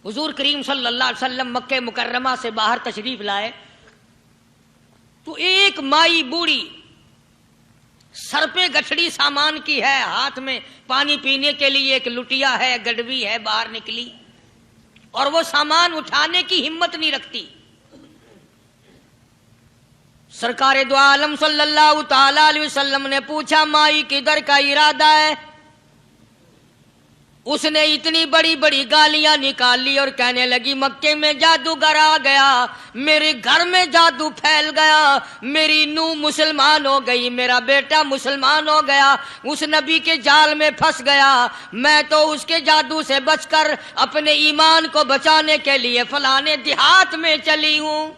حضور کریم صلی اللہ علیہ وسلم مکہ مکرمہ سے باہر تشریف لائے تو ایک مائی بوڑھی سر پہ گٹھڑی سامان کی ہے، ہاتھ میں پانی پینے کے لیے ایک لٹیا ہے، گڈوی ہے، باہر نکلی اور وہ سامان اٹھانے کی ہمت نہیں رکھتی۔ سرکار دو عالم صلی اللہ تعالی علیہ وسلم نے پوچھا مائی کدھر کا ارادہ ہے؟ اس نے اتنی بڑی بڑی گالیاں نکال لی اور کہنے لگی مکے میں جادوگر آ گیا، میرے گھر میں جادو پھیل گیا، میری نوح مسلمان ہو گئی، میرا بیٹا مسلمان ہو گیا، اس نبی کے جال میں پھنس گیا، میں تو اس کے جادو سے بچ کر اپنے ایمان کو بچانے کے لیے فلانے دیہات میں چلی ہوں۔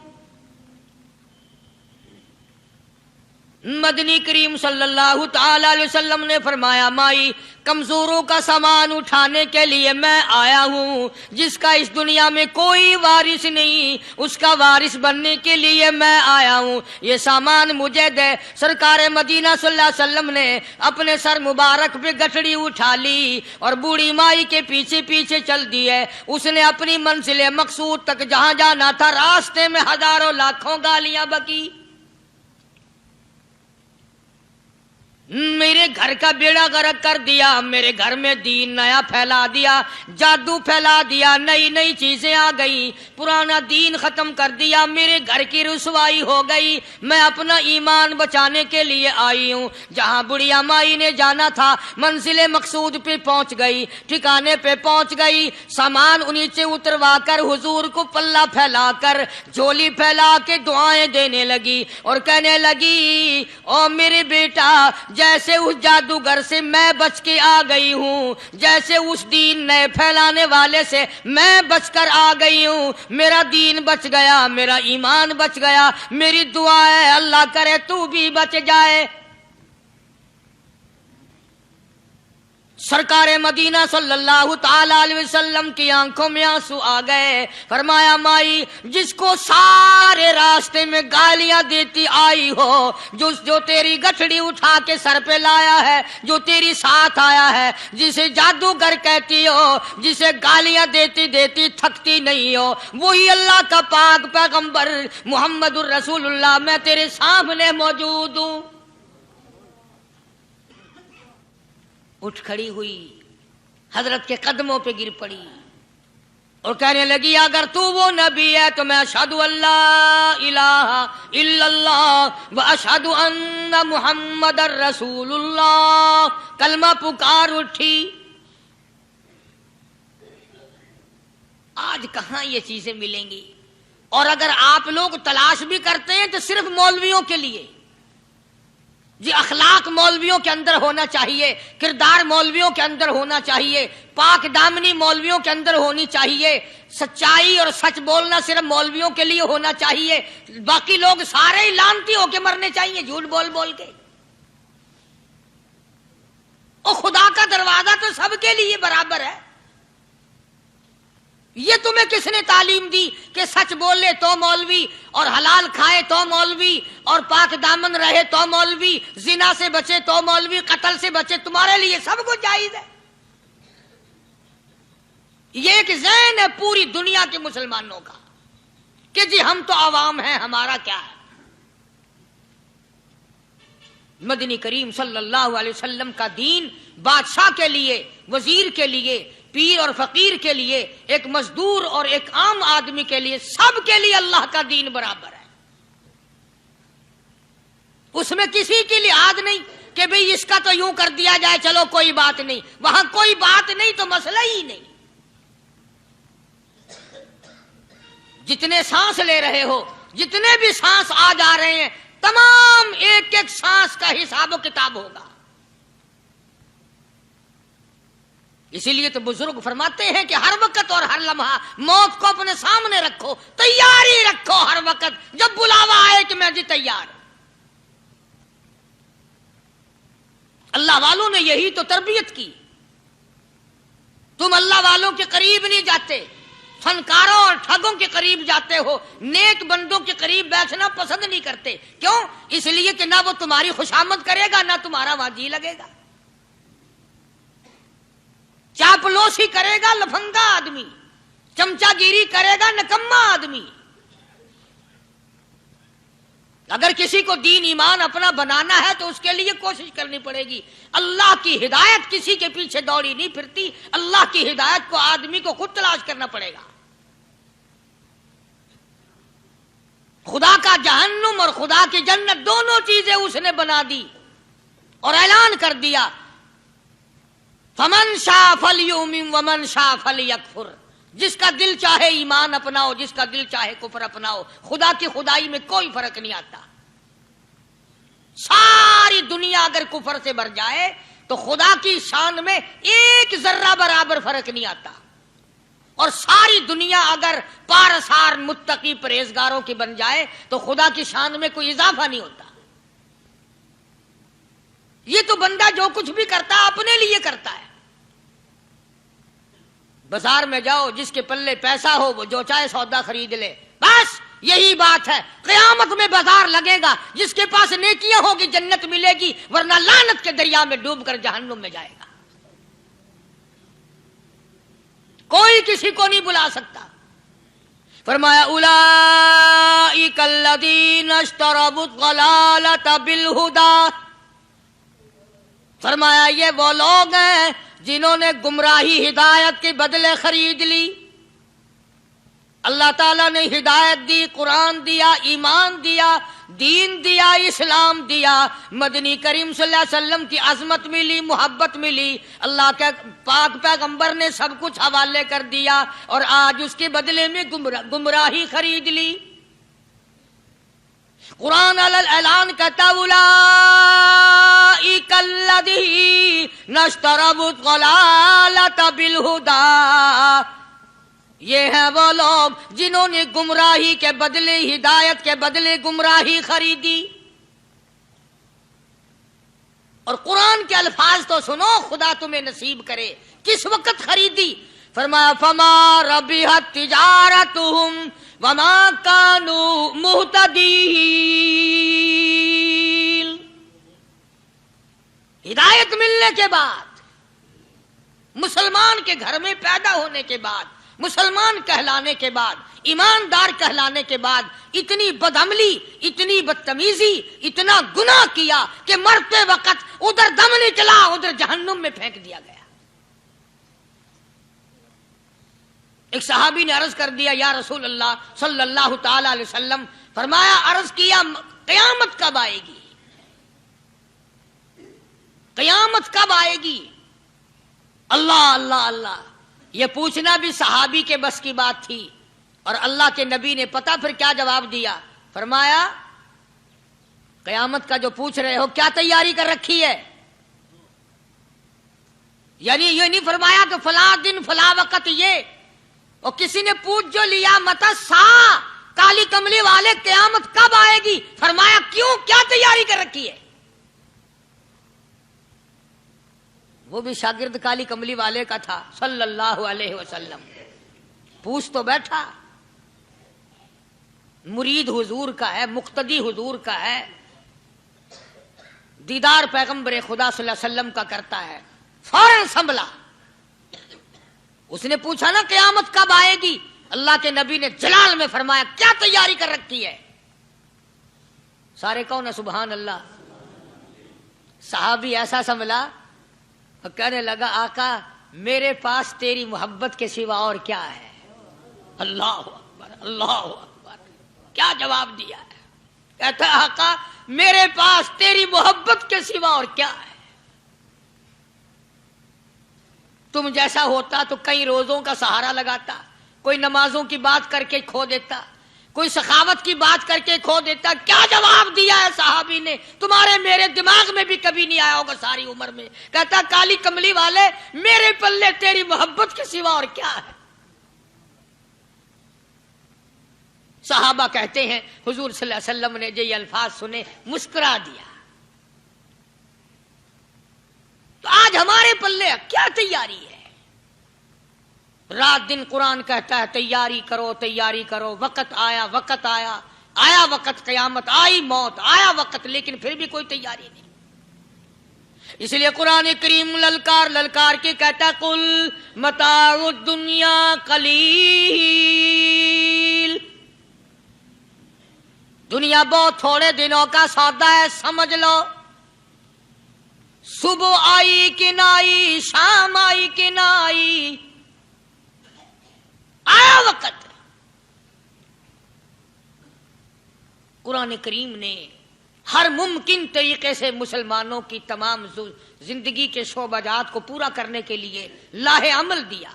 مدنی کریم صلی اللہ تعالی علیہ وسلم نے فرمایا مائی کمزوروں کا سامان اٹھانے کے لیے میں آیا ہوں، جس کا اس دنیا میں کوئی وارث نہیں اس کا وارث بننے کے لیے میں آیا ہوں، یہ سامان مجھے دے۔ سرکار مدینہ صلی اللہ علیہ وسلم نے اپنے سر مبارک پہ گٹھڑی اٹھا لی اور بوڑھی مائی کے پیچھے پیچھے چل دی ہے۔ اس نے اپنی منزل مقصود تک جہاں جانا تھا راستے میں ہزاروں لاکھوں گالیاں بکی، میرے گھر کا بیڑا غرق کر دیا، میرے گھر میں دین نیا پھیلا دیا، جادو پھیلا دیا، نئی نئی چیزیں آ گئی، پرانا دین ختم کر دیا، میرے گھر کی رسوائی ہو گئی، میں اپنا ایمان بچانے کے لیے آئی ہوں۔ جہاں بڑھیا مائی نے جانا تھا منزل مقصود پہ پہنچ گئی، ٹھکانے پہ پہنچ گئی، سامان نیچے اتروا کر حضور کو پلہ پھیلا کر جھولی پھیلا کے دعائیں دینے لگی اور کہنے لگی او میرے بیٹا جیسے اس جادوگر سے میں بچ کے آ گئی ہوں، جیسے اس دین نئے پھیلانے والے سے میں بچ کر آ گئی ہوں، میرا دین بچ گیا، میرا ایمان بچ گیا، میری دعا ہے اللہ کرے تو بھی بچ جائے۔ سرکار مدینہ صلی اللہ تعالی علیہ وسلم کی آنکھوں میں آنسو آ گئے، فرمایا مائی جس کو سارے راستے میں گالیاں دیتی آئی ہو، جو تیری گٹھڑی اٹھا کے سر پہ لایا ہے، جو تیری ساتھ آیا ہے، جسے جادوگر کہتی ہو، جسے گالیاں دیتی دیتی تھکتی نہیں ہو، وہی اللہ کا پاک پیغمبر محمد الرسول اللہ، میں تیرے سامنے موجود ہوں۔ اٹھ کھڑی ہوئی، حضرت کے قدموں پہ گر پڑی اور کہنے لگی اگر تو وہ نبی ہے تو میں اشہد ان لا الہ الا اللہ و اشہد ان محمد رسول اللہ، کلمہ پکار اٹھی۔ آج کہاں یہ چیزیں ملیں گی؟ اور اگر آپ لوگ تلاش بھی کرتے ہیں تو صرف مولویوں کے لیے، جی اخلاق مولویوں کے اندر ہونا چاہیے، کردار مولویوں کے اندر ہونا چاہیے، پاک دامنی مولویوں کے اندر ہونی چاہیے، سچائی اور سچ بولنا صرف مولویوں کے لیے ہونا چاہیے، باقی لوگ سارے ہی لانتی ہو کے مرنے چاہیے جھوٹ بول بول کے۔ اور خدا کا دروازہ تو سب کے لیے برابر ہے، یہ تمہیں کس نے تعلیم دی کہ سچ بولے تو مولوی، اور حلال کھائے تو مولوی، اور پاک دامن رہے تو مولوی، زنا سے بچے تو مولوی، قتل سے بچے، تمہارے لیے سب کچھ جائز ہے۔ یہ ایک ذہن ہے پوری دنیا کے مسلمانوں کا کہ جی ہم تو عوام ہیں، ہمارا کیا ہے۔ مدنی کریم صلی اللہ علیہ وسلم کا دین بادشاہ کے لیے، وزیر کے لیے، پیر اور فقیر کے لیے، ایک مزدور اور ایک عام آدمی کے لیے، سب کے لیے اللہ کا دین برابر ہے۔ اس میں کسی کی لحاظ نہیں کہ بھئی اس کا تو یوں کر دیا جائے چلو کوئی بات نہیں، وہاں کوئی بات نہیں تو مسئلہ ہی نہیں۔ جتنے سانس لے رہے ہو، جتنے بھی سانس آ جا رہے ہیں، تمام ایک ایک سانس کا حساب و کتاب ہوگا۔ اسی لیے تو بزرگ فرماتے ہیں کہ ہر وقت اور ہر لمحہ موت کو اپنے سامنے رکھو، تیاری رکھو ہر وقت، جب بلاوا آئے کہ میں جی تیار۔ اللہ والوں نے یہی تو تربیت کی۔ تم اللہ والوں کے قریب نہیں جاتے، فنکاروں اور ٹھگوں کے قریب جاتے ہو، نیک بندوں کے قریب بیٹھنا پسند نہیں کرتے۔ کیوں؟ اس لیے کہ نہ وہ تمہاری خوشامد کرے گا، نہ تمہارا وہاں جی لگے گا، چاپلوسی کرے گا لفنگا آدمی، چمچا گیری کرے گا نکما آدمی. اگر کسی کو دین ایمان اپنا بنانا ہے تو اس کے لیے کوشش کرنی پڑے گی. اللہ کی ہدایت کسی کے پیچھے دوڑی نہیں پھرتی، اللہ کی ہدایت کو آدمی کو خود تلاش کرنا پڑے گا. خدا کا جہنم اور خدا کی جنت دونوں چیزیں اس نے بنا دی اور اعلان کر دیا فمن شاء فلیؤمن ومن شاء فلیکفر. جس کا دل چاہے ایمان اپناؤ، جس کا دل چاہے کفر اپناؤ. خدا کی خدائی میں کوئی فرق نہیں آتا. ساری دنیا اگر کفر سے بھر جائے تو خدا کی شان میں ایک ذرہ برابر فرق نہیں آتا. اور ساری دنیا اگر پارسار متقی پرہیزگاروں کی بن جائے تو خدا کی شان میں کوئی اضافہ نہیں ہوتا. یہ تو بندہ جو کچھ بھی کرتا ہے اپنے لیے کرتا ہے. بازار میں جاؤ، جس کے پلے پیسہ ہو وہ جو چاہے سودا خرید لے، بس یہی بات ہے. قیامت میں بازار لگے گا، جس کے پاس نیکیاں ہوگی جنت ملے گی، ورنہ لعنت کے دریا میں ڈوب کر جہنم میں جائے گا. کوئی کسی کو نہیں بلا سکتا. فرمایا اولئک الذین اشتروا الضلالۃ بالہدی. فرمایا یہ وہ لوگ ہیں جنہوں نے گمراہی ہدایت کے بدلے خرید لی. اللہ تعالیٰ نے ہدایت دی، قرآن دیا، ایمان دیا، دین دیا، اسلام دیا، مدنی کریم صلی اللہ علیہ وسلم کی عظمت ملی، محبت ملی، اللہ کے پاک پیغمبر نے سب کچھ حوالے کر دیا، اور آج اس کے بدلے میں گمراہی خرید لی. قرآن اعلان کرتا اولئک الذین اشتروا الضلالۃ بالہدی. یہ ہیں وہ لوگ جنہوں نے گمراہی کے بدلے ہدایت کے بدلے گمراہی خریدی. اور قرآن کے الفاظ تو سنو، خدا تمہیں نصیب کرے. کس وقت خریدی؟ فرمایا فما ربحت تجارتہم وما کانوا مہتدین. ہدایت ملنے کے بعد، مسلمان کے گھر میں پیدا ہونے کے بعد، مسلمان کہلانے کے بعد، ایماندار کہلانے کے بعد اتنی بدعملی، اتنی بدتمیزی، اتنا گناہ کیا کہ مرتے وقت ادھر دم نکلا، ادھر جہنم میں پھینک دیا گیا. ایک صحابی نے عرض کر دیا یا رسول اللہ صلی اللہ تعالی علیہ وسلم. فرمایا، عرض کیا قیامت کب آئے گی؟ قیامت کب آئے گی؟ اللہ اللہ اللہ. یہ پوچھنا بھی صحابی کے بس کی بات تھی، اور اللہ کے نبی نے پتہ پھر کیا جواب دیا. فرمایا قیامت کا جو پوچھ رہے ہو کیا تیاری کر رکھی ہے؟ یعنی یہ نہیں فرمایا کہ فلاں دن فلاں وقت یہ، اور کسی نے پوچھ جو لیا متا سا کالی کملی والے قیامت کب آئے گی؟ فرمایا کیوں، کیا تیاری کر رکھی ہے؟ وہ بھی شاگرد کالی کملی والے کا تھا صلی اللہ علیہ وسلم. پوچھ تو بیٹھا، مرید حضور کا ہے، مقتدی حضور کا ہے، دیدار پیغمبر خدا صلی اللہ علیہ وسلم کا کرتا ہے. فوراً سنبھلا. اس نے پوچھا نا قیامت کب آئے گی؟ اللہ کے نبی نے جلال میں فرمایا کیا تیاری کر رکھی ہے؟ سارے کون ہے سبحان اللہ. صحابی ایسا سنبھلا اور کہنے لگا آقا میرے پاس تیری محبت کے سوا اور کیا ہے؟ اللہ اکبر اللہ اکبر. کیا جواب دیا ہے؟ کہتا ہے آقا میرے پاس تیری محبت کے سوا اور کیا ہے؟ تم جیسا ہوتا تو کئی روزوں کا سہارا لگاتا، کوئی نمازوں کی بات کر کے کھو دیتا، کوئی سخاوت کی بات کر کے کھو دیتا. کیا جواب دیا ہے صحابی نے؟ تمہارے میرے دماغ میں بھی کبھی نہیں آیا ہوگا ساری عمر میں. کہتا کالی کملی والے میرے پلے تیری محبت کے سوا اور کیا ہے؟ صحابہ کہتے ہیں حضور صلی اللہ علیہ وسلم نے جو یہ الفاظ سنے مسکرا دیا. تو آج ہمارے پلے کیا تیاری ہے؟ رات دن قرآن کہتا ہے تیاری کرو تیاری کرو، وقت آیا وقت آیا، آیا وقت، قیامت آئی، موت آیا وقت، لیکن پھر بھی کوئی تیاری نہیں. اس لیے قرآن کریم للکار للکار کے کہتا ہے قل متاع الدنیا قلیل، دنیا بہت تھوڑے دنوں کا سودا ہے، سمجھ لو، صبح آئی کہ نہ آئی، شام آئی کہ نہ آئی، آیا وقت۔ قرآن کریم نے ہر ممکن طریقے سے مسلمانوں کی تمام زندگی کے شعبہ جات کو پورا کرنے کے لیے لاہ عمل دیا۔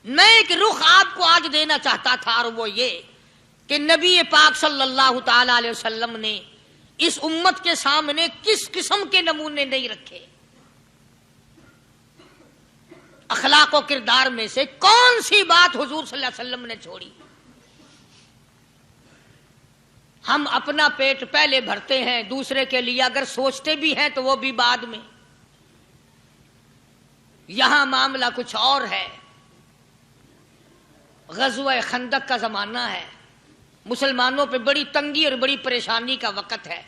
میں ایک رخ آپ کو آج دینا چاہتا تھا، اور وہ یہ کہ نبی پاک صلی اللہ تعالی علیہ وسلم نے اس امت کے سامنے کس قسم کے نمونے نہیں رکھے۔ اخلاق و کردار میں سے کون سی بات حضور صلی اللہ علیہ وسلم نے چھوڑی؟ ہم اپنا پیٹ پہلے بھرتے ہیں، دوسرے کے لیے اگر سوچتے بھی ہیں تو وہ بھی بعد میں۔ یہاں معاملہ کچھ اور ہے۔ غزوہ خندق کا زمانہ ہے، مسلمانوں پہ بڑی تنگی اور بڑی پریشانی کا وقت ہے،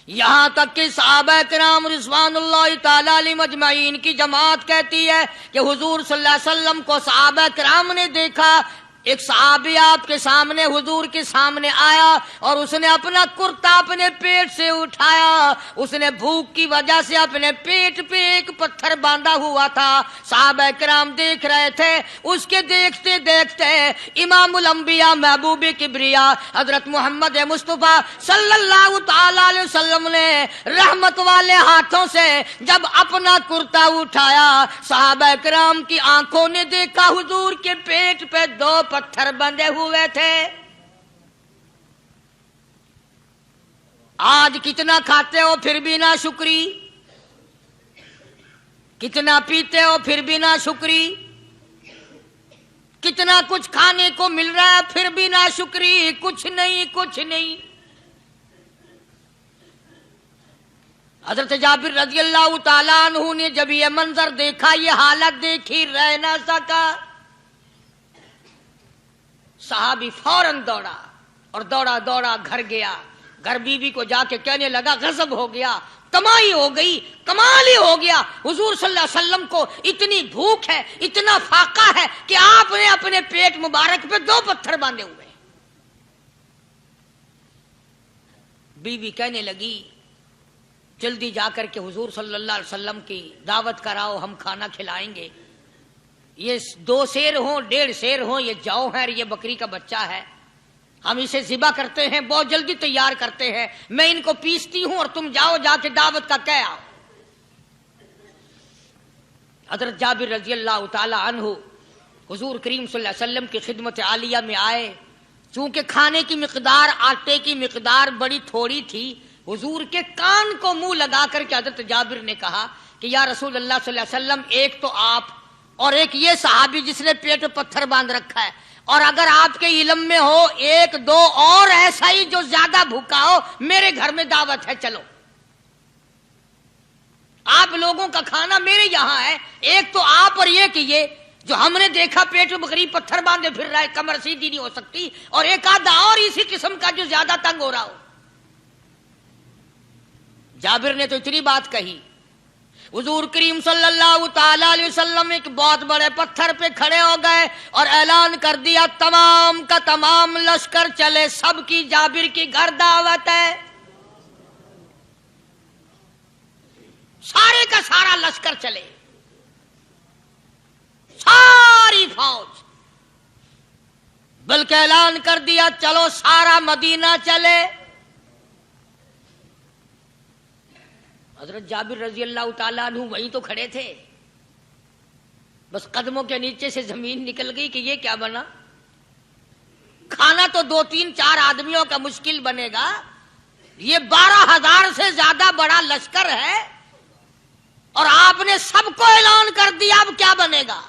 یہاں تک کہ صحابہ کرام رضوان اللہ تعالی علیہم اجمعین کی جماعت کہتی ہے کہ حضور صلی اللہ علیہ وسلم کو صحابہ کرام نے دیکھا، ایک صحابی آپ کے سامنے حضور کے سامنے آیا اور اس نے اپنا کرتا اپنے پیٹ سے اٹھایا، اس نے بھوک کی وجہ سے اپنے پیٹ پہ ایک پتھر باندھا ہوا تھا، صحابہ کرام دیکھ رہے تھے، اس کے دیکھتے دیکھتے امام الانبیاء محبوب کبریا حضرت محمد مصطفیٰ صلی اللہ تعالی علیہ وسلم نے رحمت والے ہاتھوں سے جب اپنا کرتا اٹھایا، صحابہ کرام کی آنکھوں نے دیکھا حضور کے پیٹ پہ 2 پتھر بندھے ہوئے تھے۔ آج کتنا کھاتے ہو پھر بھی نہ شکری، کتنا پیتے ہو پھر بھی نہ شکری، کتنا کچھ کھانے کو مل رہا ہے پھر بھی نہ شکری، کچھ نہیں کچھ نہیں۔ حضرت جابر رضی اللہ تعالیٰ عنہ نے جب یہ منظر دیکھا، یہ حالت دیکھی، رہ نہ سکا، صحابی فوراً دوڑا اور دوڑا دوڑا گھر گیا، گھر بیوی کو جا کے کہنے لگا غضب ہو گیا، کمائی ہو گئی، کمال ہی ہو گیا، حضور صلی اللہ علیہ وسلم کو اتنی بھوک ہے، اتنا فاقہ ہے کہ آپ نے اپنے پیٹ مبارک پہ 2 پتھر باندھے ہوئے۔ بیوی کہنے لگی جلدی جا کر کے حضور صلی اللہ علیہ وسلم کی دعوت کراؤ، ہم کھانا کھلائیں گے، یہ 2 شیر ہوں 1.5 شیر ہوں، یہ جو ہے یہ بکری کا بچہ ہے، ہم اسے ذبح کرتے ہیں، بہت جلدی تیار کرتے ہیں، میں ان کو پیستی ہوں اور تم جاؤ جا کے دعوت کا کہہ آؤ۔ حضرت جابر رضی اللہ تعالی عنہ حضور کریم صلی اللہ علیہ وسلم کی خدمت عالیہ میں آئے، چونکہ کھانے کی مقدار، آٹے کی مقدار بڑی تھوڑی تھی، حضور کے کان کو منہ لگا کر کے حضرت جابر نے کہا کہ یا رسول اللہ صلی اللہ علیہ وسلم، ایک تو آپ اور ایک یہ صحابی جس نے پیٹ پہ پتھر باندھ رکھا ہے، اور اگر آپ کے علم میں ہو 1-2 اور ایسا ہی جو زیادہ بھوکا ہو، میرے گھر میں دعوت ہے، چلو، آپ لوگوں کا کھانا میرے یہاں ہے، ایک تو آپ اور ایک یہ جو ہم نے دیکھا پیٹ میں بکری پتھر باندھے پھر رہا ہے، کمر سیدھی نہیں ہو سکتی، اور ایک آدھا اور اسی قسم کا جو زیادہ تنگ ہو رہا ہو۔ جابر نے تو اتنی بات کہی، حضور کریم صلی اللہ تعالی علیہ وسلم ایک بہت بڑے پتھر پہ کھڑے ہو گئے اور اعلان کر دیا تمام کا تمام لشکر چلے، سب کی جابر کی گھر دعوت ہے۔ سارے کا سارا لشکر چلے، ساری فوج، بلکہ اعلان کر دیا چلو سارا مدینہ چلے۔ حضرت جابر رضی اللہ تعالیٰ عنہ وہیں تو کھڑے تھے، بس قدموں کے نیچے سے زمین نکل گئی کہ یہ کیا بنا، کھانا تو 2-3-4 آدمیوں کا مشکل بنے گا، یہ 12,000 سے زیادہ بڑا لشکر ہے، اور آپ نے سب کو اعلان کر دیا، اب کیا بنے گا۔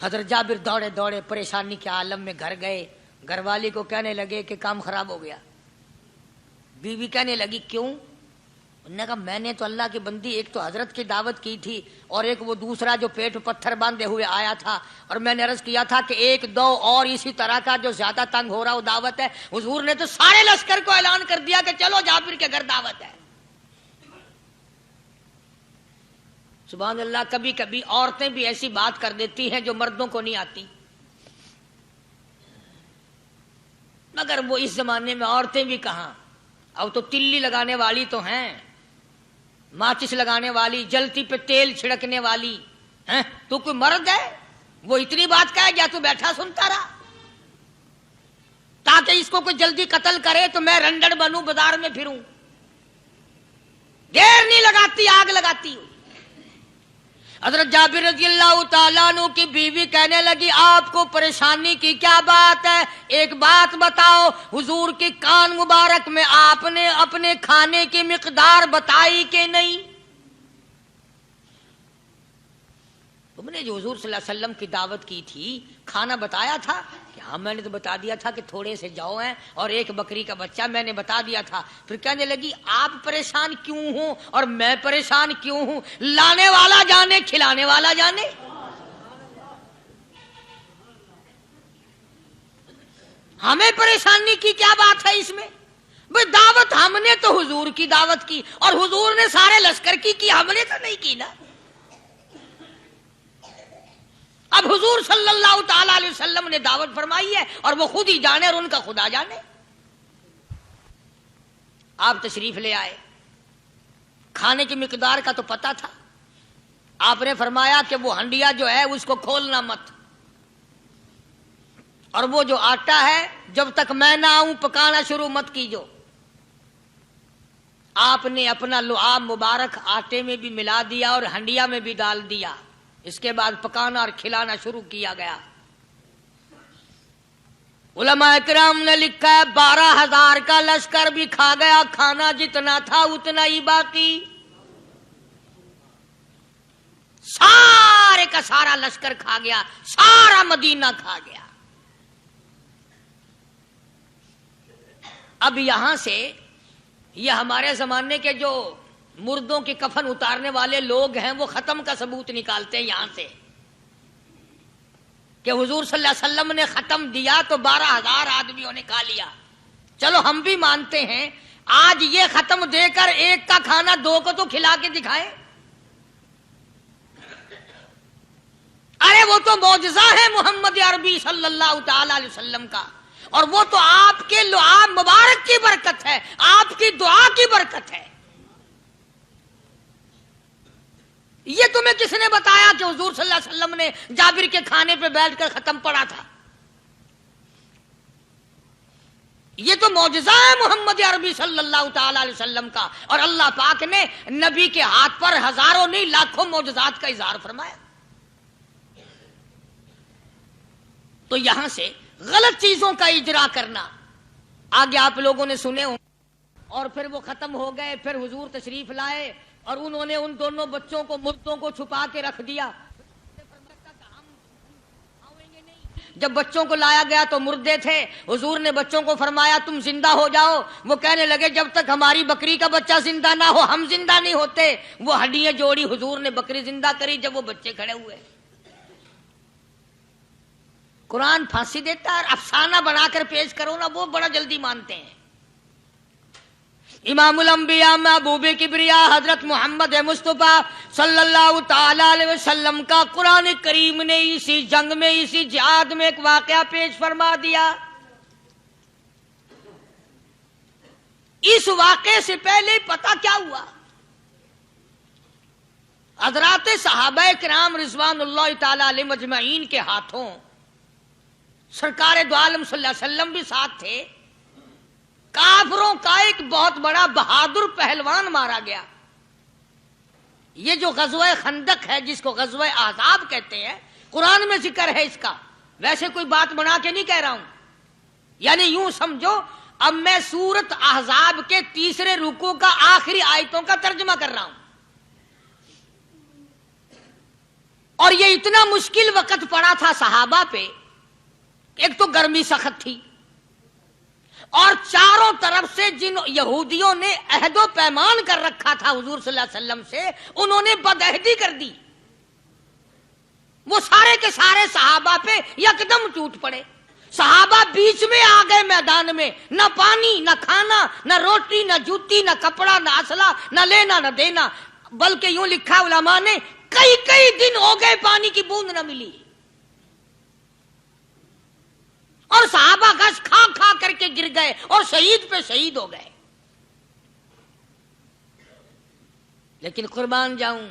حضرت جابر دوڑے دوڑے پریشانی کے عالم میں گھر گئے، گھر والی کو کہنے لگے کہ کام خراب ہو گیا، بیوی کہنے لگی کیوں؟ انہوں نے کہا میں نے تو اللہ کی بندی ایک تو حضرت کی دعوت کی تھی اور ایک وہ دوسرا جو پیٹ پتھر باندھے ہوئے آیا تھا، اور میں نے عرض کیا تھا کہ ایک دو اور اسی طرح کا جو زیادہ تنگ ہو رہا وہ دعوت ہے۔ حضور نے تو سارے لشکر کو اعلان کر دیا کہ چلو جابر کے گھر دعوت ہے۔ سبحان اللہ، کبھی کبھی عورتیں بھی ایسی بات کر دیتی ہیں جو مردوں کو نہیں آتی، مگر وہ اس زمانے میں عورتیں بھی کہاں، اب تو تلی لگانے والی تو ہیں، ماچس لگانے والی، جلتی پہ تیل چھڑکنے والی ہیں۔ تو کوئی مرد ہے وہ اتنی بات کہے گیا تو بیٹھا سنتا رہا تاکہ اس کو کوئی جلدی قتل کرے تو میں رنڈڑ بنوں، بازار میں پھروں، دیر نہیں لگاتی آگ لگاتی ہوں۔ حضرت جابر رضی اللہ تعالیٰ عنہ کی بیوی کہنے لگی آپ کو پریشانی کی کیا بات ہے، ایک بات بتاؤ، حضور کی کان مبارک میں آپ نے اپنے کھانے کی مقدار بتائی کہ نہیں؟ تم نے جو حضور صلی اللہ علیہ وسلم کی دعوت کی تھی کھانا بتایا تھا کہ ہاں میں نے تو بتا دیا تھا کہ تھوڑے سے جو ہیں اور ایک بکری کا بچہ، میں نے بتا دیا تھا۔ پھر کہنے لگی آپ پریشان کیوں ہوں اور میں پریشان کیوں ہوں، لانے والا جانے کھلانے والا جانے۔ ہمیں پریشانی کی کیا بات ہے اس میں؟ بھئی دعوت ہم نے تو حضور کی دعوت کی اور حضور نے سارے لشکر کی ہم نے تو نہیں کی نا۔ اب حضور صلی اللہ تعالی علیہ وسلم نے دعوت فرمائی ہے اور وہ خود ہی جانے اور ان کا خدا جانے۔ آپ تشریف لے آئے، کھانے کی مقدار کا تو پتا تھا، آپ نے فرمایا کہ وہ ہنڈیا جو ہے اس کو کھولنا مت، اور وہ جو آٹا ہے جب تک میں نہ آؤں پکانا شروع مت کیجو۔ آپ نے اپنا لعاب مبارک آٹے میں بھی ملا دیا اور ہنڈیا میں بھی ڈال دیا، اس کے بعد پکانا اور کھلانا شروع کیا گیا۔ علماء کرام نے لکھا ہے 12,000 کا لشکر بھی کھا گیا، کھانا جتنا تھا اتنا ہی باقی، سارے کا سارا لشکر کھا گیا، سارا مدینہ کھا گیا۔ اب یہاں سے یہ ہمارے زمانے کے جو مردوں کی کفن اتارنے والے لوگ ہیں وہ ختم کا ثبوت نکالتے ہیں یہاں سے کہ حضور صلی اللہ علیہ وسلم نے ختم دیا تو 12,000 آدمیوں نے کھا لیا۔ چلو ہم بھی مانتے ہیں، آج یہ ختم دے کر ایک کا کھانا دو کو تو کھلا کے دکھائیں۔ ارے وہ تو معجزہ ہے محمد عربی صلی اللہ تعالی علیہ وسلم کا، اور وہ تو آپ کے لعاب مبارک کی برکت ہے، آپ کی دعا کی برکت ہے۔ یہ تمہیں کس نے بتایا کہ حضور صلی اللہ علیہ وسلم نے جابر کے کھانے پہ بیٹھ کر ختم پڑا تھا؟ یہ تو معجزہ ہے محمد عربی صلی اللہ تعالی علیہ وسلم کا، اور اللہ پاک نے نبی کے ہاتھ پر ہزاروں نہیں لاکھوں معجزات کا اظہار فرمایا۔ تو یہاں سے غلط چیزوں کا اجرا کرنا آگے آپ لوگوں نے سنے ہوں، اور پھر وہ ختم ہو گئے، پھر حضور تشریف لائے اور انہوں نے ان دونوں بچوں کو مردوں کو چھپا کے رکھ دیا۔ جب بچوں کو لایا گیا تو مردے تھے، حضور نے بچوں کو فرمایا تم زندہ ہو جاؤ، وہ کہنے لگے جب تک ہماری بکری کا بچہ زندہ نہ ہو ہم زندہ نہیں ہوتے۔ وہ ہڈیاں جوڑی، حضور نے بکری زندہ کری جب وہ بچے کھڑے ہوئے۔ قرآن پھانسی دیتا ہے، افسانہ بنا کر پیش کرو نا وہ بڑا جلدی مانتے ہیں۔ امام الانبیاء محبوب کبریا حضرت محمد مصطفیٰ صلی اللہ تعالی علیہ وسلم کا قرآن کریم نے اسی جنگ میں، اسی جہاد میں ایک واقعہ پیش فرما دیا۔ اس واقعے سے پہلے پتہ کیا ہوا؟ حضرات صحابہ کرام رضوان اللہ تعالی علیہ مجمعین کے ہاتھوں سرکار دو عالم صلی اللہ علیہ وسلم بھی ساتھ تھے، کافروں کا ایک بہت بڑا بہادر پہلوان مارا گیا۔ یہ جو غزوہ خندق ہے جس کو غزوہ احزاب کہتے ہیں، قرآن میں ذکر ہے اس کا، ویسے کوئی بات بنا کے نہیں کہہ رہا ہوں، یعنی یوں سمجھو اب میں سورت احزاب کے 3 رکوع کا آخری آیتوں کا ترجمہ کر رہا ہوں۔ اور یہ اتنا مشکل وقت پڑا تھا صحابہ پہ، ایک تو گرمی سخت تھی اور چاروں طرف سے جن یہودیوں نے عہد و پیمان کر رکھا تھا حضور صلی اللہ علیہ وسلم سے، انہوں نے بدعہدی کر دی. وہ سارے کے سارے صحابہ پہ یکدم ٹوٹ پڑے. صحابہ بیچ میں آ گئے میدان میں، نہ پانی، نہ کھانا، نہ روٹی، نہ جوتی، نہ کپڑا، نہ اسلحہ، نہ لینا نہ دینا. بلکہ یوں لکھا علماء نے کئی دن ہو گئے پانی کی بوند نہ ملی، اور صحابہ گھاس کھا کھا کر کے گر گئے اور شہید پہ شہید ہو گئے. لیکن قربان جاؤں،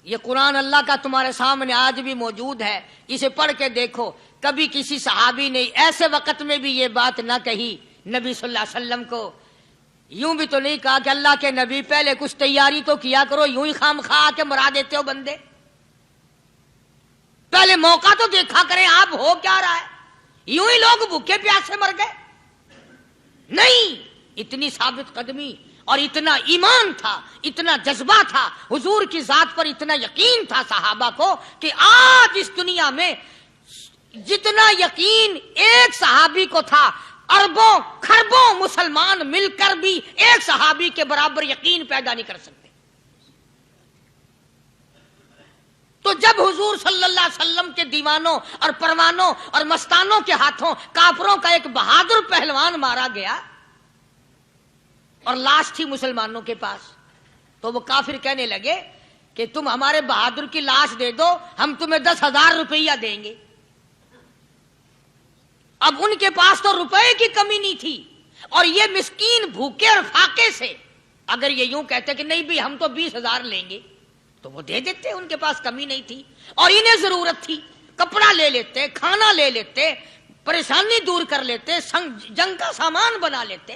یہ قرآن اللہ کا تمہارے سامنے آج بھی موجود ہے، اسے پڑھ کے دیکھو. کبھی کسی صحابی نے ایسے وقت میں بھی یہ بات نہ کہی نبی صلی اللہ علیہ وسلم کو. یوں بھی تو نہیں کہا کہ اللہ کے نبی پہلے کچھ تیاری تو کیا کرو، یوں ہی خام خواہ کے مرا دیتے ہو بندے. پہلے موقع تو دیکھا کریں آپ ہو کیا رہا ہے. یوں ہی لوگ بھوکے پیاسے مر گئے. نہیں، اتنی ثابت قدمی اور اتنا ایمان تھا، اتنا جذبہ تھا، حضور کی ذات پر اتنا یقین تھا صحابہ کو کہ آج اس دنیا میں جتنا یقین ایک صحابی کو تھا، اربوں خربوں مسلمان مل کر بھی ایک صحابی کے برابر یقین پیدا نہیں کر سکتے. تو جب حضور صلی اللہ علیہ وسلم کے دیوانوں اور پروانوں اور مستانوں کے ہاتھوں کافروں کا ایک بہادر پہلوان مارا گیا اور لاش تھی مسلمانوں کے پاس، تو وہ کافر کہنے لگے کہ تم ہمارے بہادر کی لاش دے دو، ہم تمہیں 10,000 روپیہ دیں گے. اب ان کے پاس تو روپے کی کمی نہیں تھی، اور یہ مسکین بھوکے اور فاقے سے اگر یہ یوں کہتے کہ نہیں بھی ہم تو 20,000 لیں گے تو وہ دے دیتے. ان کے پاس کمی نہیں تھی اور انہیں ضرورت تھی، کپڑا لے لیتے، کھانا لے لیتے، پریشانی دور کر لیتے، جنگ کا سامان بنا لیتے.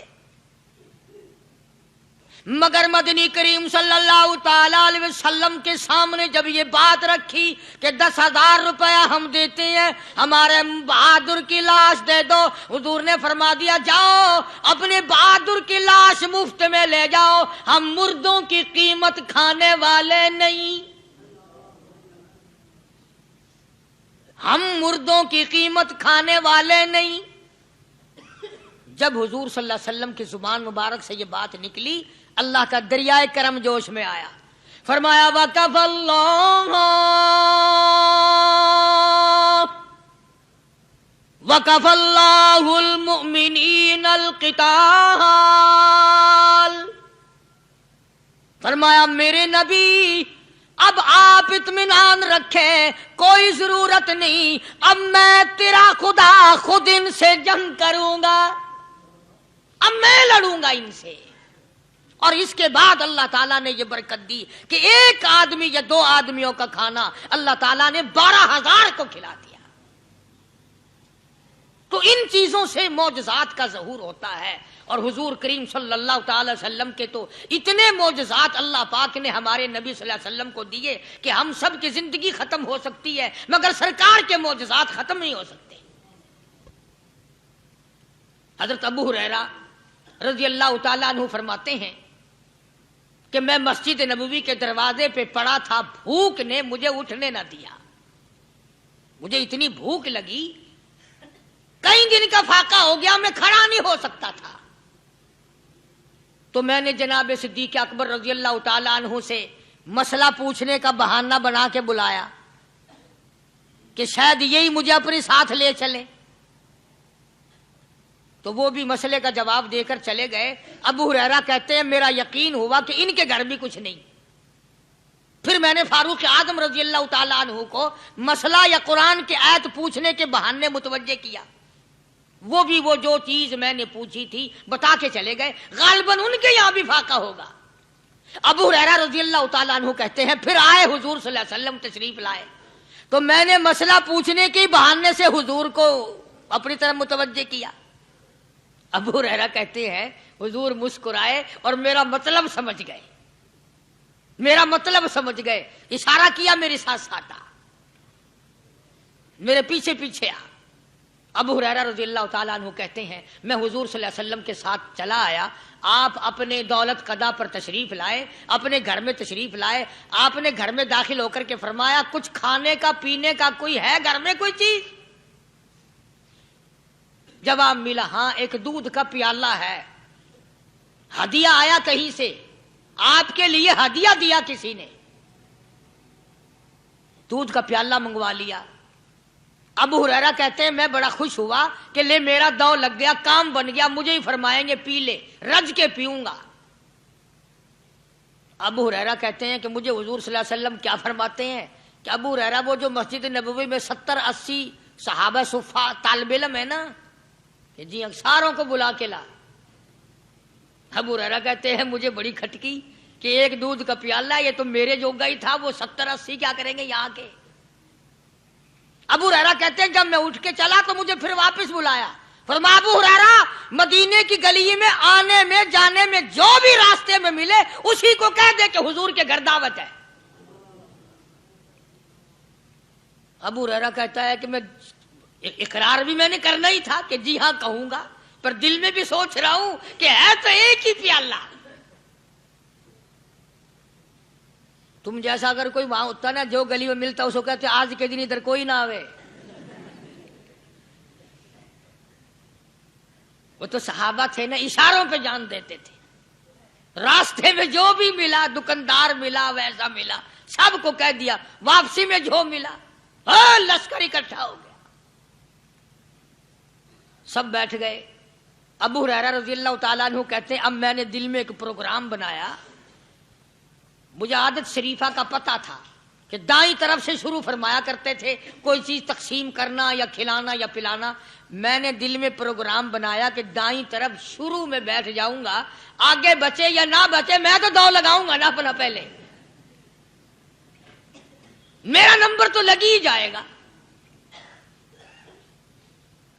مگر مدنی کریم صلی اللہ تعالی علیہ وسلم کے سامنے جب یہ بات رکھی کہ 10,000 روپیہ ہم دیتے ہیں، ہمارے بہادر کی لاش دے دو، حضور نے فرما دیا جاؤ اپنے بہادر کی لاش مفت میں لے جاؤ، ہم مردوں کی قیمت کھانے والے نہیں، ہم مردوں کی قیمت کھانے والے نہیں. جب حضور صلی اللہ علیہ وسلم کی زبان مبارک سے یہ بات نکلی، اللہ کا دریائے کرم جوش میں آیا. فرمایا وَقَفَ اللَّهُ الْمُؤْمِنِينَ الْقِتَالَ. فرمایا میرے نبی اب آپ اطمینان رکھیں، کوئی ضرورت نہیں، اب میں تیرا خدا خود ان سے جنگ کروں گا، اب میں لڑوں گا ان سے. اور اس کے بعد اللہ تعالیٰ نے یہ برکت دی کہ ایک آدمی یا 2 آدمیوں کا کھانا اللہ تعالیٰ نے 12,000 کو کھلا دیا. تو ان چیزوں سے معجزات کا ظہور ہوتا ہے. اور حضور کریم صلی اللہ تعالی وسلم کے تو اتنے معجزات اللہ پاک نے ہمارے نبی صلی اللہ علیہ وسلم کو دیے کہ ہم سب کی زندگی ختم ہو سکتی ہے مگر سرکار کے معجزات ختم نہیں ہو سکتے. حضرت ابو ہریرہ رضی اللہ تعالیٰ عنہ فرماتے ہیں کہ میں مسجد نبوی کے دروازے پہ پڑا تھا، بھوک نے مجھے اٹھنے نہ دیا، مجھے اتنی بھوک لگی، کئی دن کا فاقہ ہو گیا، میں کھڑا نہیں ہو سکتا تھا. تو میں نے جناب صدیق اکبر رضی اللہ تعالیٰ عنہ سے مسئلہ پوچھنے کا بہانہ بنا کے بلایا کہ شاید یہی مجھے اپنے ساتھ لے چلیں. تو وہ بھی مسئلے کا جواب دے کر چلے گئے. ابو ہریرہ کہتے ہیں میرا یقین ہوا کہ ان کے گھر بھی کچھ نہیں. پھر میں نے فاروق اعظم رضی اللہ تعالیٰ عنہ کو مسئلہ یا قرآن کی آیت پوچھنے کے بہانے متوجہ کیا. وہ بھی وہ جو چیز میں نے پوچھی تھی بتا کے چلے گئے. غالباً ان کے یہاں بھی فاقہ ہوگا. ابو ہریرہ رضی اللہ تعالیٰ عنہ کہتے ہیں پھر آئے حضور صلی اللہ علیہ وسلم تشریف لائے تو میں نے مسئلہ پوچھنے کے بہانے سے حضور کو اپنی طرف متوجہ کیا. ابو ہریرہ کہتے ہیں حضور مسکرائے اور میرا مطلب سمجھ گئے، میرا مطلب سمجھ گئے، اشارہ کیا میرے ساتھ ساتھ آ، میرے پیچھے پیچھے آ. ابو ہریرہ رضی اللہ تعالیٰ عنہ کہتے ہیں میں حضور صلی اللہ علیہ وسلم کے ساتھ چلا آیا. آپ اپنے دولت قضا پر تشریف لائے، اپنے گھر میں تشریف لائے. آپ نے گھر میں داخل ہو کر کے فرمایا کچھ کھانے کا پینے کا کوئی ہے گھر میں کوئی چیز؟ جواب ملا ہاں ایک دودھ کا پیالہ ہے، ہدیہ آیا کہیں سے، آپ کے لیے ہدیہ دیا کسی نے، دودھ کا پیالہ منگوا لیا۔ ابو ہریرہ کہتے ہیں میں بڑا خوش ہوا کہ لے میرا دو لگ گیا، کام بن گیا، مجھے ہی فرمائیں گے پی لے، رج کے پیوں گا۔ ابو ہریرہ کہتے ہیں کہ مجھے حضور صلی اللہ علیہ وسلم کیا فرماتے ہیں کہ ابو ہریرہ وہ جو مسجد نبوی میں 70-80 صحابہ صفا طالب علم ہے نا، کہ جی ساروں کو بلا کے لا۔ ابو ہریرہ کہتے ہیں مجھے بڑی کھٹکی کہ ایک دودھ کا پیالہ یہ تو میرے جوگا ہی تھا، وہ 70-80 کیا کریں گے یہاں کے۔ ابو ہریرہ کہتے ہیں جب میں اٹھ کے چلا تو مجھے پھر واپس بلایا، فرمایا ابو ہریرہ مدینے کی گلی میں آنے میں جانے میں جو بھی راستے میں ملے اسی کو کہہ دے کہ حضور کے گھر دعوت ہے۔ ابو ہریرہ کہتا ہے کہ میں اقرار بھی میں نے کرنا ہی تھا کہ جی ہاں کہوں گا، پر دل میں بھی سوچ رہا ہوں کہ ہے تو ایک ہی پیالہ۔ تم جیسا اگر کوئی وہاں ہوتا نا جو گلی میں ملتا اس کو کہتے آج کے دن ادھر کوئی نہ آوے۔ وہ تو صحابہ تھے نا، اشاروں پہ جان دیتے تھے، راستے میں جو بھی ملا، دکاندار ملا ویسا ملا، سب کو کہہ دیا، واپسی میں جو ملا لشکر اکٹھا ہو گیا، سب بیٹھ گئے۔ ابو ہریرہ رضی اللہ تعالیٰ عنہ کہتے ہیں اب میں نے دل میں ایک پروگرام بنایا، مجھے عادت شریفہ کا پتہ تھا کہ دائیں طرف سے شروع فرمایا کرتے تھے کوئی چیز تقسیم کرنا یا کھلانا یا پلانا۔ میں نے دل میں پروگرام بنایا کہ دائیں طرف شروع میں بیٹھ جاؤں گا، آگے بچے یا نہ بچے میں تو دو لگاؤں گا نا اپنا، پہلے میرا نمبر تو لگ ہی جائے گا۔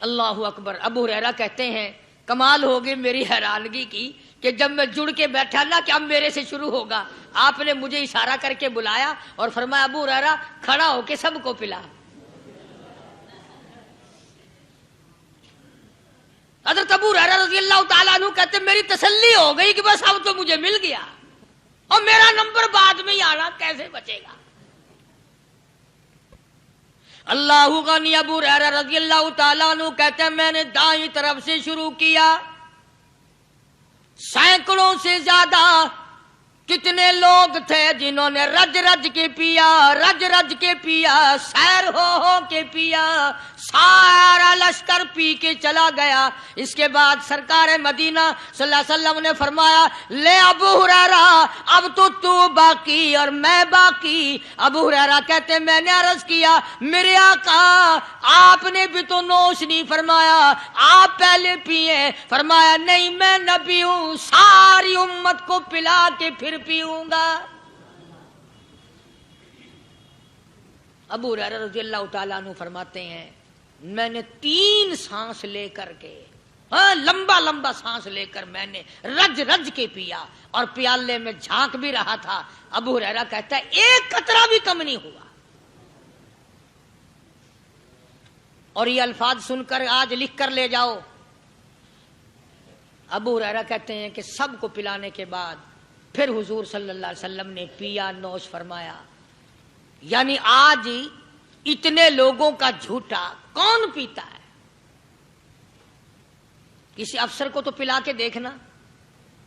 اللہ اکبر۔ ابو ہریرہ کہتے ہیں کمال ہو گئی میری حیرانگی کی کہ جب میں جڑ کے بیٹھا نا کہ اب میرے سے شروع ہوگا، آپ نے مجھے اشارہ کر کے بلایا اور فرمایا ابو ہریرہ کھڑا ہو کے سب کو پلا۔ حضرت ابو ہریرہ رضی اللہ تعالیٰ عنہ کہتے ہیں میری تسلی ہو گئی کہ بس اب تو مجھے مل گیا، اور میرا نمبر بعد میں ہی آنا کیسے بچے گا۔ اللہ غنی۔ ابو ہریرہ رضی اللہ تعالیٰ عنہ کہتے ہیں میں نے دائیں طرف سے شروع کیا، سینکڑوں سے زیادہ کتنے لوگ تھے جنہوں نے رج رج کے پیا، رج رج کے پیا، سیر ہو کے پیا، سارا لشکر پی کے چلا گیا۔ اس کے بعد سرکار مدینہ صلی اللہ علیہ وسلم نے فرمایا لے ابو ہریرہ اب تو باقی اور میں باقی۔ ابو ہریرہ کہتے ہیں میں نے عرض کیا میرے آقا آپ نے بھی تو نوش نہیں فرمایا، آپ پہلے پیے۔ فرمایا نہیں میں نہ پیوں، ساری امت کو پلا کے پھر پیوں گا۔ ابو ہریرہ رضی اللہ تعالیٰ عنہ فرماتے ہیں میں نے 3 سانس لے کر کے، لمبا لمبا سانس لے کر میں نے رج رج کے پیا، اور پیالے میں جھانک بھی رہا تھا۔ ابو ہریرہ کہتا ہے ایک قطرہ بھی کم نہیں ہوا۔ اور یہ الفاظ سن کر آج لکھ کر لے جاؤ۔ ابو ہریرہ کہتے ہیں کہ سب کو پلانے کے بعد پھر حضور صلی اللہ علیہ وسلم نے پیا، نوش فرمایا۔ یعنی آج اتنے لوگوں کا جھوٹا کون پیتا ہے؟ کسی افسر کو تو پلا کے دیکھنا،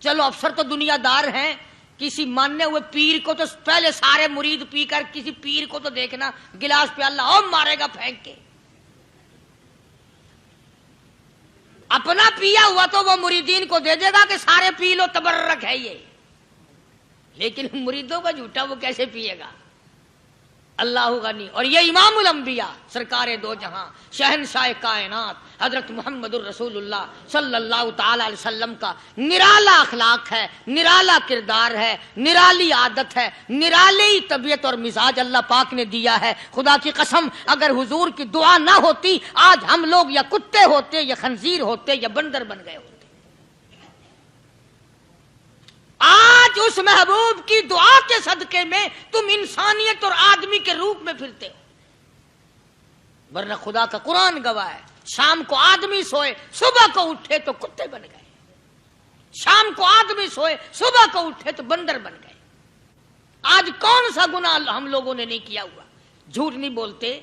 چلو افسر تو دنیا دار ہیں، کسی ماننے ہوئے پیر کو تو پہلے سارے مرید پی کر کسی پیر کو تو دیکھنا گلاس پہ اللہ اور مارے گا پھینک کے۔ اپنا پیا ہوا تو وہ مریدین کو دے دے گا کہ سارے پی لو تبرک ہے یہ، لیکن مریدوں کا جھوٹا وہ کیسے پیے گا؟ اللہ غنی۔ اور یہ امام الانبیاء سرکار دو جہاں شہنشاہ کائنات حضرت محمد الرسول اللہ صلی اللہ تعالی علیہ وسلم کا نرالا اخلاق ہے، نرالا کردار ہے، نرالی عادت ہے، نرالی طبیعت اور مزاج اللہ پاک نے دیا ہے۔ خدا کی قسم اگر حضور کی دعا نہ ہوتی آج ہم لوگ یا کتے ہوتے یا خنزیر ہوتے یا بندر بن گئے ہوتے۔ آج اس محبوب کی دعا کے صدقے میں تم انسانیت اور آدمی کے روپ میں پھرتے ہو، ورنہ خدا کا قرآن گواہ ہے شام کو آدمی سوئے صبح کو اٹھے تو کتے بن گئے، شام کو آدمی سوئے صبح کو اٹھے تو بندر بن گئے۔ آج کون سا گناہ ہم لوگوں نے نہیں کیا ہوا؟ جھوٹ نہیں بولتے،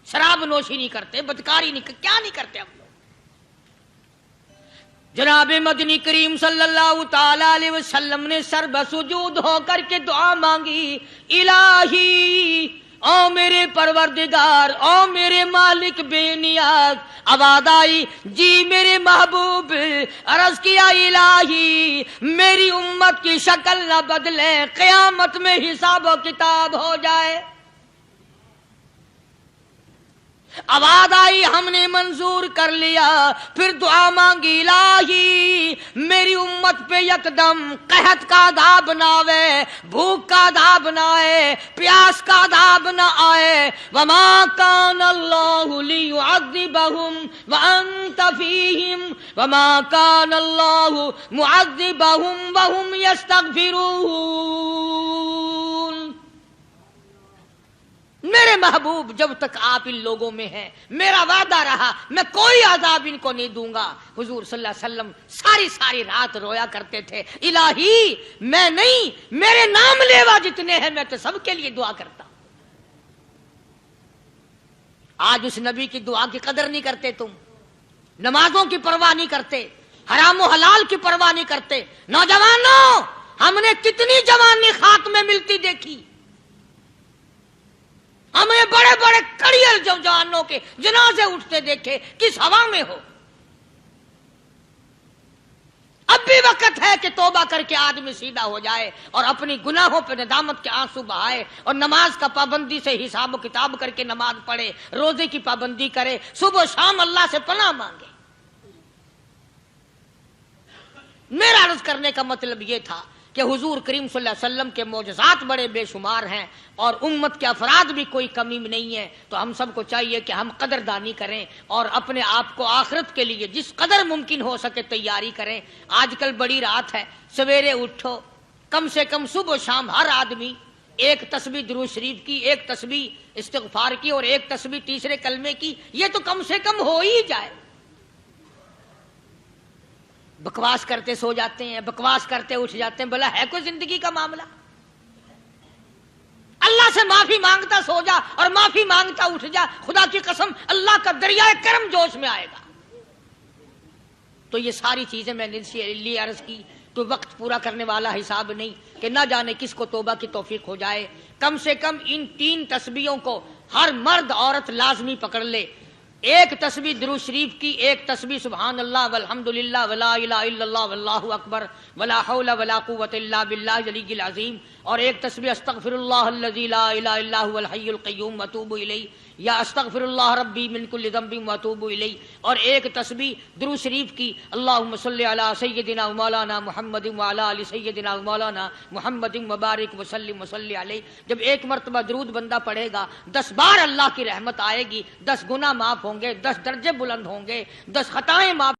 شراب نوشی نہیں کرتے، بدکاری نہیں، کیا نہیں کرتے ہم لوگ؟ جناب مدنی کریم صلی اللہ تعالی علیہ وسلم نے سر بسجود ہو کر کے دعا مانگی، الہی او میرے پروردگار، او میرے مالک بے نیاز۔ آواز آئی جی میرے محبوب، عرض کیا الہی میری امت کی شکل نہ بدلے، قیامت میں حساب و کتاب ہو جائے۔ آواز آئی ہم نے منظور کر لیا، پھر دعا مانگی الہی میری امت پہ یکدم قحط کا عذاب نہ آئے، بھوک کا عذاب نہ آئے، پیاس کا عذاب نہ آئے۔ وما کان اللہ لیعذبہم وانت فیہم وما کان اللہ معذبہم وہم یستغفرون۔ میرے محبوب جب تک آپ ان لوگوں میں ہیں، میرا وعدہ رہا میں کوئی عذاب ان کو نہیں دوں گا۔ حضور صلی اللہ علیہ وسلم ساری رات رویا کرتے تھے، الہی میں نہیں، میرے نام لیوا جتنے ہیں میں تو سب کے لیے دعا کرتا ہوں۔ آج اس نبی کی دعا کی قدر نہیں کرتے، تم نمازوں کی پرواہ نہیں کرتے، حرام و حلال کی پرواہ نہیں کرتے۔ نوجوانوں ہم نے کتنی جوانی خاک میں ملتی دیکھی، ہمیں بڑے بڑے کڑیل جوانوں کے جنازے اٹھتے دیکھے، کس ہوا میں ہو۔ اب بھی وقت ہے کہ توبہ کر کے آدمی سیدھا ہو جائے اور اپنی گناہوں پہ ندامت کے آنسو بہائے، اور نماز کا پابندی سے حساب و کتاب کر کے نماز پڑھے، روزے کی پابندی کرے، صبح و شام اللہ سے پناہ مانگے۔ میرا عرض کرنے کا مطلب یہ تھا کہ حضور کریم صلی اللہ علیہ وسلم کے معجزات بڑے بے شمار ہیں، اور امت کے افراد بھی کوئی کمی میں نہیں ہے، تو ہم سب کو چاہیے کہ ہم قدردانی کریں اور اپنے آپ کو آخرت کے لیے جس قدر ممکن ہو سکے تیاری کریں۔ آج کل بڑی رات ہے، سویرے اٹھو، کم سے کم صبح و شام ہر آدمی ایک تسبیح درود شریف کی، ایک تسبیح استغفار کی، اور ایک تسبیح تیسرے کلمے کی، یہ تو کم سے کم ہو ہی جائے۔ بکواس کرتے سو جاتے ہیں، بکواس کرتے اٹھ جاتے ہیں، بلا ہے کوئی زندگی کا معاملہ؟ اللہ سے معافی مانگتا سو جا اور معافی مانگتا اٹھ جا، خدا کی قسم اللہ کا دریائے کرم جوش میں آئے گا۔ تو یہ ساری چیزیں میں نے لیے عرض کی، تو وقت پورا کرنے والا حساب نہیں کہ نہ جانے کس کو توبہ کی توفیق ہو جائے۔ کم سے کم ان 3 تسبیحوں کو ہر مرد عورت لازمی پکڑ لے، ایک تسبیح درود شریف کی، ایک تسبیح سبحان اللہ والحمدللہ ولا الہ الا اللہ واللہ اکبر ولا حول ولا قوت الا باللہ العلی العظیم، اور ایک تسبیح استغفر اللہ الذی لا الہ الا هو الحی القیوم واتوب الیہ، یا استغفر اللہ ربی من کل ذنب واتوب الیہ، اور ایک تسبیح درود شریف کی اللہم صلی علی سیدنا و مولانا محمد وعلی آل سیدنا و مولانا محمد مبارک وسلم وصلی علیہ۔ جب ایک مرتبہ درود بندہ پڑھے گا 10 بار اللہ کی رحمت آئے گی، 10 گناہ معاف ہوں گے، 10 درجے بلند ہوں گے، 10 خطائیں معاف